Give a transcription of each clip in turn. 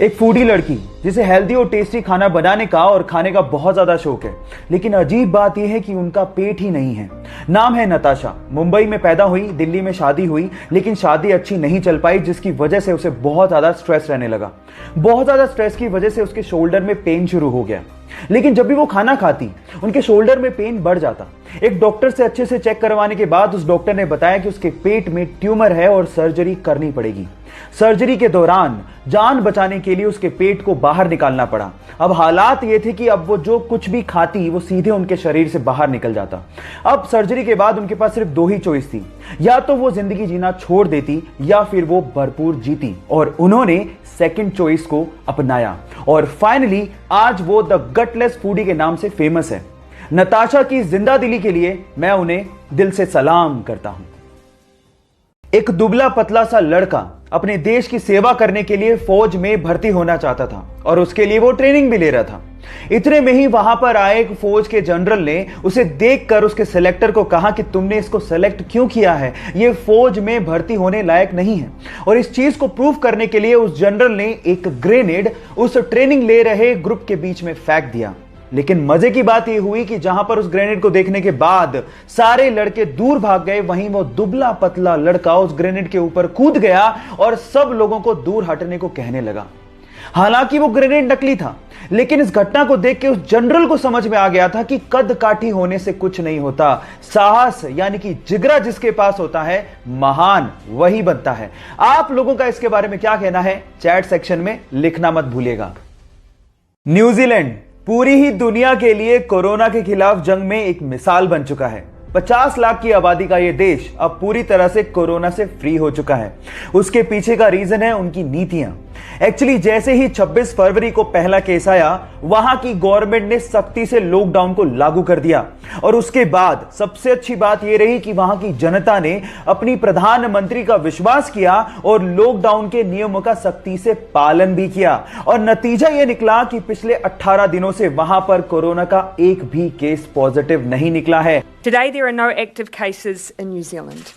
एक फूडी लड़की जिसे हेल्दी और टेस्टी खाना बनाने का और खाने का बहुत ज्यादा शौक है, लेकिन अजीब बात यह है कि उनका पेट ही नहीं है। नाम है नताशा। मुंबई में पैदा हुई, दिल्ली में शादी हुई, लेकिन शादी अच्छी नहीं चल पाई, जिसकी वजह से उसे बहुत ज्यादा स्ट्रेस रहने लगा। बहुत ज्यादा स्ट्रेस की वजह से उसके शोल्डर में पेन शुरू हो गया, लेकिन जब भी वो खाना खाती उनके शोल्डर में पेन बढ़ जाता। एक डॉक्टर से अच्छे से चेक करवाने के बाद उस डॉक्टर ने बताया कि उसके पेट में ट्यूमर है और सर्जरी करनी पड़ेगी। सर्जरी के दौरान जान बचाने के लिए उसके पेट को बाहर निकालना पड़ा। अब हालात ये थे कि अब वो जो कुछ भी खाती वो सीधे उनके शरीर से बाहर निकल जाता। अब सर्जरी के बाद उनके पास सिर्फ दो ही चॉइस थी, या तो वो जिंदगी जीना छोड़ देती या फिर वो भरपूर जीती, और उन्होंने सेकंड चॉइस को अपनाया और फाइनली आज वो द गटलेस फूडी के नाम से फेमस है। नताशा की जिंदा दिली के लिए मैं उन्हें दिल से सलाम करता हूं। एक दुबला पतला सा लड़का अपने देश की सेवा करने के लिए फौज में भर्ती होना चाहता था और उसके लिए वो ट्रेनिंग भी ले रहा था। इतने में ही वहां पर आए एक फौज के जनरल ने उसे देखकर उसके सिलेक्टर को कहा कि तुमने इसको सेलेक्ट क्यों किया है, ये फौज में भर्ती होने लायक नहीं है। और इस चीज को प्रूव करने के लिए उस जनरल ने एक ग्रेनेड उस ट्रेनिंग ले रहे ग्रुप के बीच में फेंक दिया। लेकिन मजे की बात यह हुई कि जहां पर उस ग्रेनेड को देखने के बाद सारे लड़के दूर भाग गए, वहीं वो दुबला पतला लड़का उस ग्रेनेड के ऊपर कूद गया और सब लोगों को दूर हटने को कहने लगा। हालांकि वो ग्रेनेड नकली था, लेकिन इस घटना को देख के उस जनरल को समझ में आ गया था कि कद काठी होने से कुछ नहीं होता, साहस यानी कि जिगरा जिसके पास होता है महान वही बनता है। आप लोगों का इसके बारे में क्या कहना है, चैट सेक्शन में लिखना मत भूलिएगा। न्यूजीलैंड पूरी ही दुनिया के लिए कोरोना के खिलाफ जंग में एक मिसाल बन चुका है। 50 लाख की आबादी का यह देश अब पूरी तरह से कोरोना से फ्री हो चुका है। उसके पीछे का रीजन है उनकी नीतियां। एक्चुअली जैसे ही 26 फरवरी को पहला केस आया, वहां की गवर्नमेंट ने सख्ती से लॉकडाउन को लागू कर दिया और उसके बाद सबसे अच्छी बात यह रही कि वहां की जनता ने अपनी प्रधानमंत्री का विश्वास किया और लॉकडाउन के नियमों का सख्ती से पालन भी किया। और नतीजा यह निकला कि पिछले 18 दिनों से वहां पर कोरोना का एक भी केस पॉजिटिव नहीं निकला है। Today there are no active cases in New Zealand.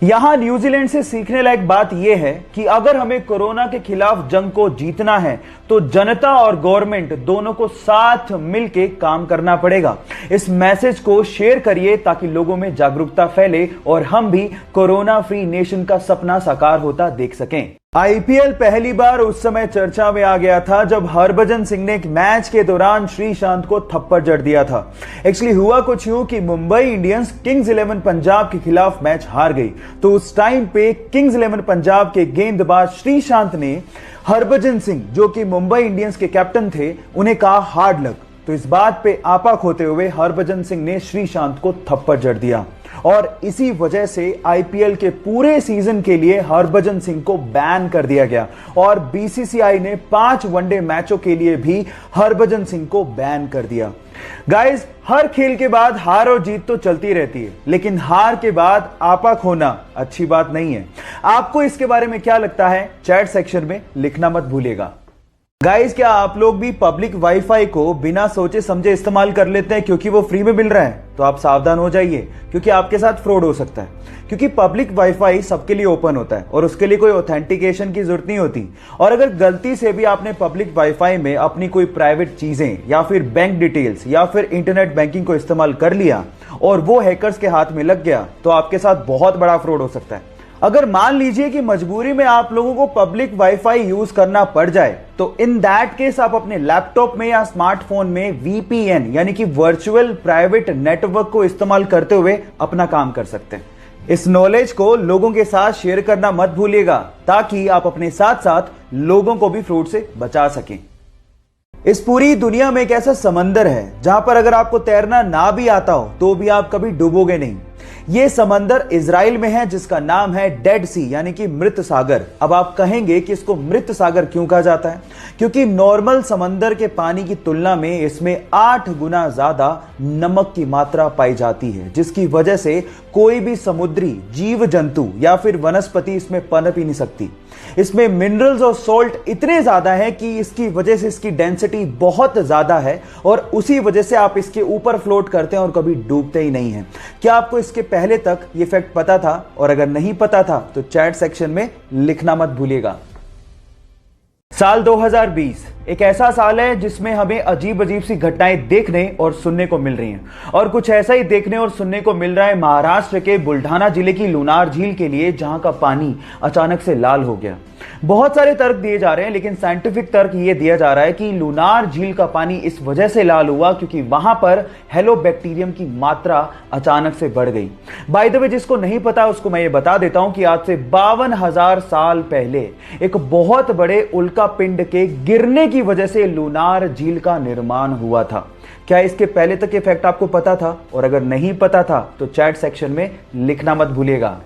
यहां न्यूजीलैंड से सीखने लायक बात यह है कि अगर हमें कोरोना के खिलाफ जंग को जीतना है तो जनता और गवर्नमेंट दोनों को साथ मिलकर काम करना पड़ेगा। इस मैसेज को शेयर करिए ताकि लोगों में जागरूकता फैले और हम भी कोरोना फ्री नेशन का सपना साकार होता देख सकें। आईपीएल पहली बार उस समय चर्चा में आ गया था जब हरभजन सिंह ने एक मैच के दौरान श्रीशांत को थप्पड़ जड़ दिया था। एक्चुअली हुआ कुछ यूं कि मुंबई इंडियंस किंग्स 11 पंजाब के खिलाफ मैच हार गई, तो उस टाइम पे किंग्स 11 पंजाब के गेंदबाज श्रीशांत ने हरभजन सिंह, जो कि मुंबई इंडियंस के कैप्टन थे, उन्हें कहा हार्ड लक। तो इस बात पे आपा खोते हुए हरभजन सिंह ने श्रीशांत को थप्पड़ जड़ दिया और इसी वजह से आईपीएल के पूरे सीजन के लिए हरभजन सिंह को बैन कर दिया गया और बीसीसीआई ने 5 वनडे मैचों के लिए भी हरभजन सिंह को बैन कर दिया। गाइस, हर खेल के बाद हार और जीत तो चलती रहती है, लेकिन हार के बाद आपा खोना अच्छी बात नहीं है। आपको इसके बारे में क्या लगता है, चैट सेक्शन में लिखना मत भूलिएगा। गाइस, क्या आप लोग भी पब्लिक वाईफाई को बिना सोचे समझे इस्तेमाल कर लेते हैं क्योंकि वो फ्री में मिल रहा है? तो आप सावधान हो जाइए, क्योंकि आपके साथ फ्रॉड हो सकता है। क्योंकि पब्लिक वाईफाई सबके लिए ओपन होता है और उसके लिए कोई ऑथेंटिकेशन की जरूरत नहीं होती। और अगर गलती से भी आपने पब्लिक वाईफाई में अपनी कोई प्राइवेट चीजें या फिर बैंक डिटेल्स या फिर इंटरनेट बैंकिंग को इस्तेमाल कर लिया और वो हैकर्स के हाथ में लग गया, तो आपके साथ बहुत बड़ा फ्रॉड हो सकता है। अगर मान लीजिए कि मजबूरी में आप लोगों को पब्लिक वाईफाई यूज करना पड़ जाए, तो इन दैट केस आप अपने लैपटॉप में या स्मार्टफोन में वीपीएन यानी कि वर्चुअल प्राइवेट नेटवर्क को इस्तेमाल करते हुए अपना काम कर सकते हैं। इस नॉलेज को लोगों के साथ शेयर करना मत भूलिएगा ताकि आप अपने साथ साथ लोगों को भी फ्रॉड से बचा सकें। इस पूरी दुनिया में एक ऐसा समंदर है जहां पर अगर आपको तैरना ना भी आता हो तो भी आप कभी डूबोगे नहीं। यह समंदर इजराइल में है जिसका नाम है डेड सी यानी कि मृत सागर। अब आप कहेंगे कि इसको मृत सागर क्यों कहा जाता है? क्योंकि नॉर्मल समंदर के पानी की तुलना में इसमें 8 गुना ज्यादा नमक की मात्रा पाई जाती है, जिसकी वजह से कोई भी समुद्री जीव जंतु या फिर वनस्पति इसमें पनप ही नहीं सकती। इसमें मिनरल्स और सॉल्ट इतने ज्यादा है कि इसकी वजह से इसकी डेंसिटी बहुत ज्यादा है और उसी वजह से आप इसके ऊपर फ्लोट करते हैं और कभी डूबते ही नहीं हैं। क्या आपको इसके पहले तक ये फैक्ट पता था? और अगर नहीं पता था तो चैट सेक्शन में लिखना मत भूलिएगा। साल 2020 एक ऐसा साल है जिसमें हमें अजीब अजीब सी घटनाएं देखने और सुनने को मिल रही हैं और कुछ ऐसा ही देखने और सुनने को मिल रहा है महाराष्ट्र के बुल्ढाना जिले की लुनार झील के लिए, जहां का पानी अचानक से लाल हो गया। बहुत सारे तर्क दिए जा रहे हैं, लेकिन साइंटिफिक तर्क यह दिया जा रहा है कि लुनार झील का पानी इस वजह से लाल हुआ क्योंकि वहां पर हेलोबैक्टीरियम की मात्रा अचानक से बढ़ गई। बाय द वे, जिसको नहीं पता उसको मैं ये बता देता हूं कि आज से 52,000 साल पहले एक बहुत बड़े उल्का पिंड के गिरने की वजह से लुनार झील का निर्माण हुआ था। क्या इसके पहले तक ये फैक्ट आपको पता था? और अगर नहीं पता था तो चैट सेक्शन में लिखना मत भूलिएगा।